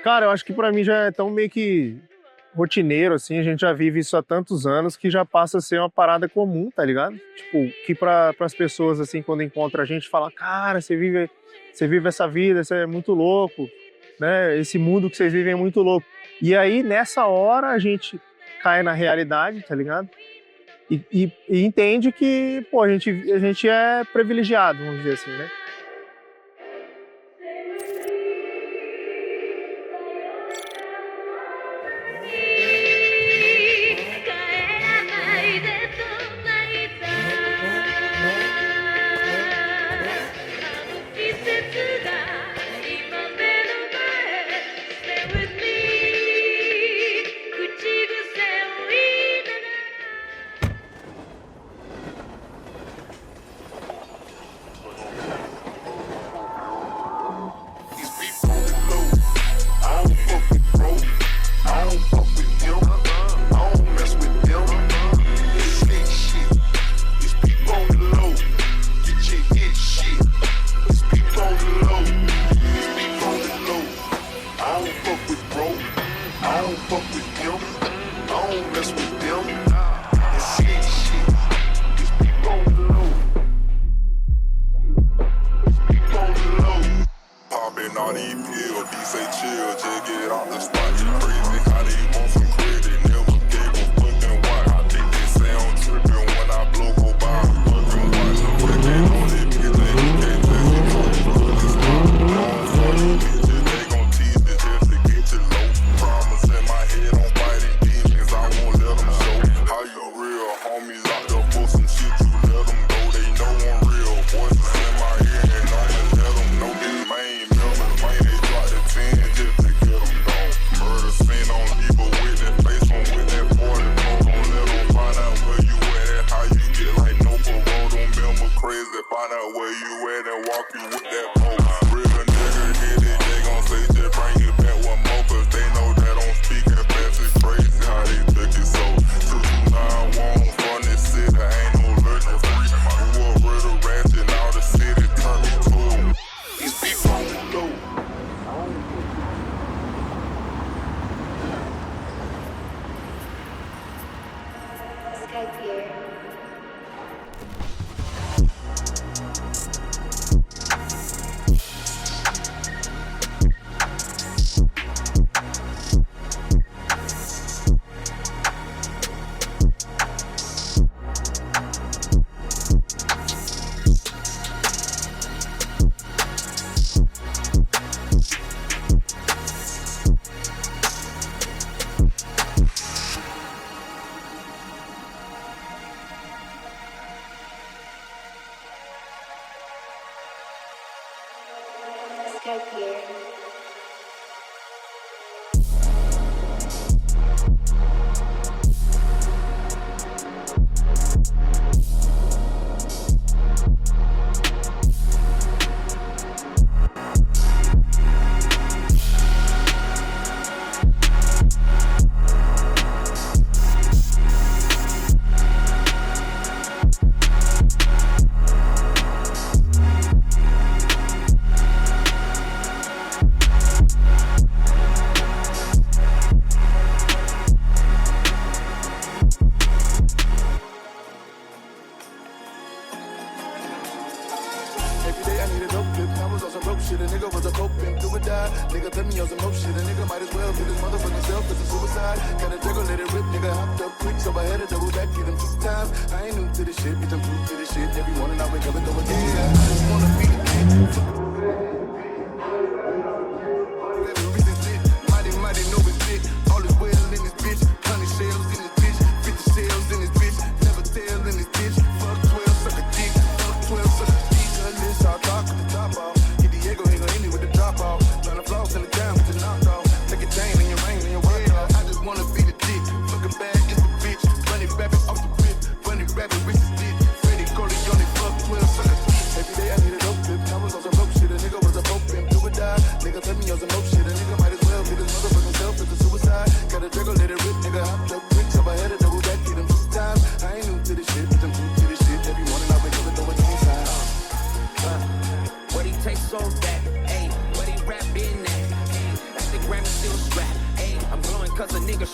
Cara, eu acho que pra mim já é tão meio que rotineiro, assim, a gente já vive isso há tantos anos que já passa a ser uma parada comum, tá ligado? Tipo, que pras pessoas, assim, quando encontram a gente, fala, cara, você vive essa vida, você é muito louco, né? Esse mundo que vocês vivem é muito louco. E aí, nessa hora, a gente cai na realidade, tá ligado? E entende que, pô, a gente é privilegiado, vamos dizer assim, né? SKYPIERR. Every day I need a dope tip, I was on some broke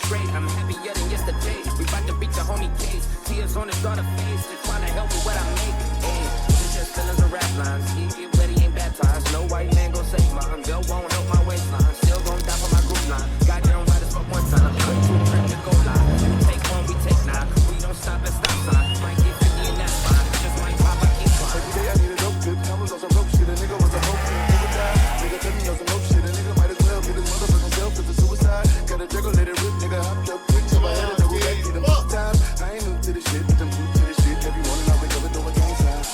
straight. I'm happier than yesterday. We bout to beat the homie case. Tears on his daughter face. Just trying to help with what I make. Hey, it's just feelings of rap lines. He get wet, he ain't baptized. No white man gon' save mine. Bill won't help my waistline. Still gon' die for my group line. Got down right as fuck one time. Way too quick to go line. You take one, we take nine. We don't stop at stop sign. Might get 50 and that's fine. Just might pop, I keep fine. Every day I need a dope tip. Cameras on some rope shit. A nigga was a hope shit. Nigga died. Nigga tell me on some rope shit. A nigga might as well get his motherfucking self if it's suicide. Got a jiggle, let it rip. Nigga hopped up quick. So I had to double back, get him two times. I ain't new to this shit, but I'm new to this shit. Every morning I wake up and throw a gang sign.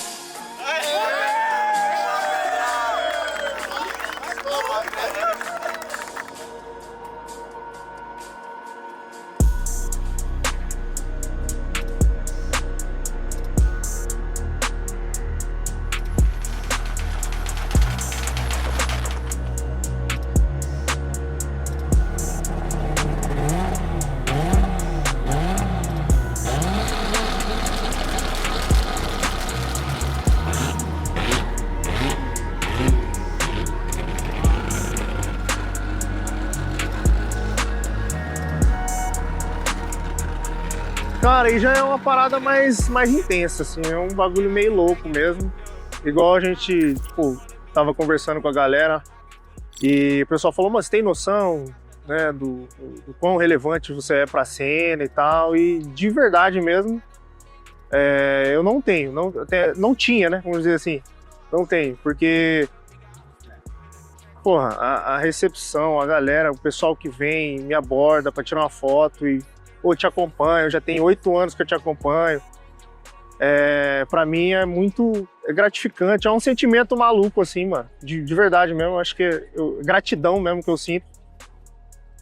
Cara, aí já é uma parada mais intensa, assim, é um bagulho meio louco mesmo. Igual a gente, tipo, tava conversando com a galera e o pessoal falou, mas você tem noção, né, do quão relevante você é pra cena e tal, e de verdade mesmo, eu não tenho, não tinha, né, vamos dizer assim, não tenho, porque, porra, a recepção, a galera, o pessoal que vem, me aborda pra tirar uma foto e eu te acompanho, já tem 8 anos que eu te acompanho. Pra mim é muito gratificante, é um sentimento maluco, assim, mano, de verdade mesmo. Acho que gratidão mesmo que eu sinto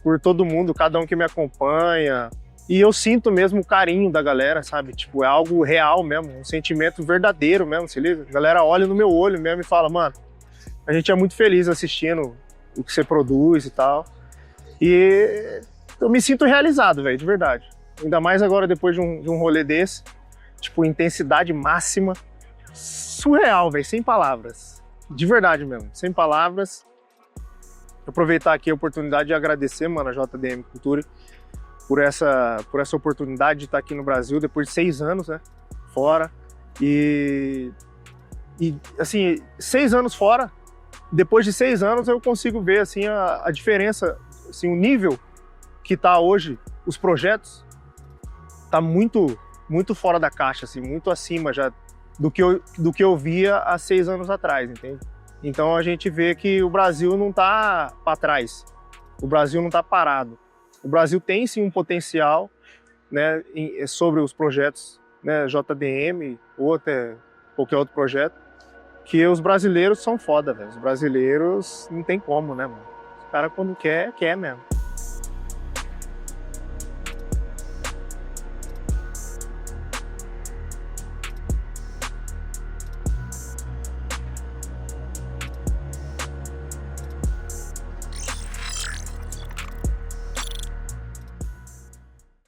por todo mundo, cada um que me acompanha. E eu sinto mesmo o carinho da galera, sabe? Tipo, é algo real mesmo, um sentimento verdadeiro mesmo, se liga? A galera olha no meu olho mesmo e fala, mano, a gente é muito feliz assistindo o que você produz e tal. E eu me sinto realizado, velho, de verdade. Ainda mais agora, depois de um rolê desse. Tipo, intensidade máxima. Surreal, velho, sem palavras. De verdade mesmo, sem palavras. Aproveitar aqui a oportunidade de agradecer, mano, a JDM Culture por essa oportunidade de estar aqui no Brasil depois de 6 anos, né, fora. E assim, 6 anos fora, depois de 6 anos eu consigo ver, assim, a diferença, assim, o nível que tá hoje, os projetos, tá muito fora da caixa, assim, muito acima já do que eu via há 6 anos atrás, entende? Então a gente vê que o Brasil não tá para trás, o Brasil não tá parado. O Brasil tem sim um potencial, né, sobre os projetos, né, JDM ou até qualquer outro projeto, que os brasileiros são foda, velho. Os brasileiros não tem como, né, mano? Os caras quando quer mesmo.